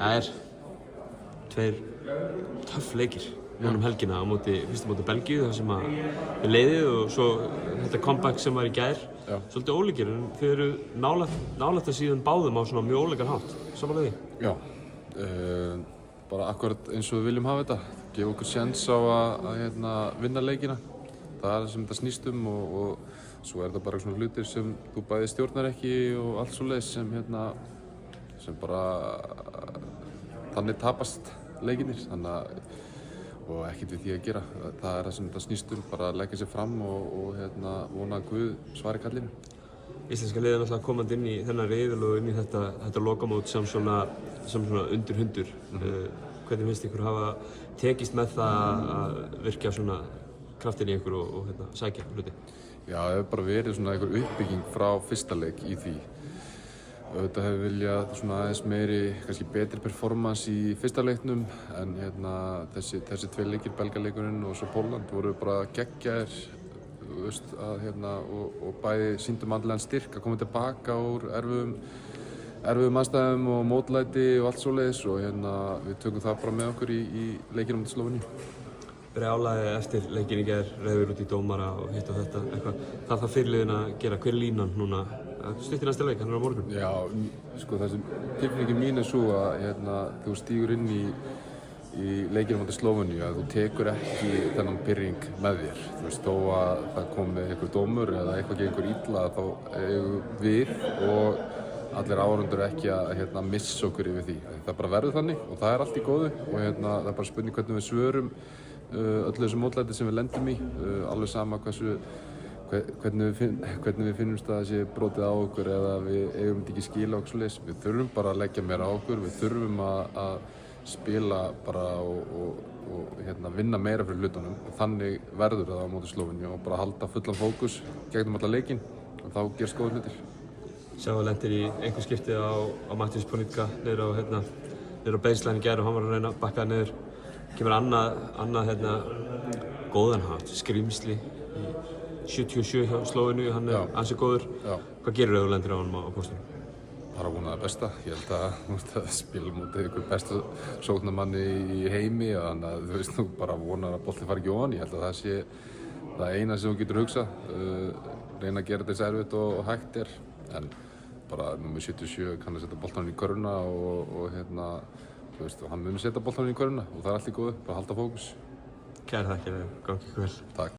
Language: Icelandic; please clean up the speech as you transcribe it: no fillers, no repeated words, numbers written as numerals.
Það tveir töff leikir núna helgina á fyrsta móti Belgíu þar sem að við leiðið og svo þetta comeback sem var í gær. Svolítið ólíkir en þið eru nálægt að síðan báðum á svona mjög ólíkan hátt. Sammála því? Já, bara akkurat eins og við viljum hafa þetta. Gefa okkur séns á að vinna leikina. Það það sem þetta snýst og svo þetta bara svona hlutir sem þú bæði stjórnar ekki og allt svoleiðis sem bara þannig tapast leikirnir og ekkert við því að gera. Það það sem þetta snýst bara að leggja sér fram og vona að Guð svari kallinu. Íslenska liðið náttúrulega komandi inn í þennan riðil og inn í þetta lokamót sem svona undir hundur. Hvernig finnst ykkur hafa tekist með það að virkja svona kraftin í ykkur og sækja hluti? Já, það hefur bara verið svona einhver uppbygging frá fyrsta leik í því. Auðvitað hefur viljað svona aðeins meiri, kannski betri performance í fyrsta leiknum en þessi tvei leikir, Belgaleikurinn og svo Pólland, voru bara geggjaðir og bæði sýndum andlegan styrk að koma tilbaka úr erfiðum aðstæðum og mótlæti og allt svoleiðis og við tökum það bara með okkur í leikinum til Slóveníu. Brjálaði eftir leikinn í gær, reiður út í dómara og hitt og þetta eitthvað. Hvað þarf fyrirliðin að gera? Hver er línan núna? Stutt í næsta leik, hann er á morgun. Já, sko þessi tilfinningin mín er svo að þú stígur inn í leikinn á móti Slóveníu að þú tekur ekki þennan pirring með þér. Þú veist, þó að það komi einhver dómur eða eitthvað gengur illa þá eigum við og allir áhorfendur ekki að missa okkur yfir því. Það bara verður þannig og það er allt í góðu og það er bara spurning hvernig við svörum öllu þessu mótlæti sem við lendum í, alveg sama hvernig við finnumst að það sé brotið á okkur eða við eigum þetta ekki skila okkur svoleiðis. Við þurfum bara að leggja meira á okkur, við þurfum að spila bara og vinna meira fyrir hlutunum og þannig verður það á móti Slóveníu og bara halda fullan fókus gegnum alla leikinn og þá gerst góðir hlutir. Sjá að lendir í einhver skipti á Matthías Ponitka niður á baseline í gær og hann var að reyna að bakka niður. Kemur annað góðan hátt, skrímsli í 77 hjá Slóveníu, hann er ansi góður. Já. Hvað gerir þú lendir á honum á póstunum? Bara vona það besta. Ég held að spila mútið ykkur besta sóknarmanni í heimi þannig að þú veist nú bara vonar að boltinn fari ekki ofan. Ég held að það sé það eina sem þú getur hugsað. Reyna að gera þetta erfitt og hægt en bara númer 77 kann að setja boltann í körfuna og þú veist, hann mun setja boltann í körfuna og það er allt í góðu, bara halda fókus. Kærar þakkir, gangi ykkur vel. Takk.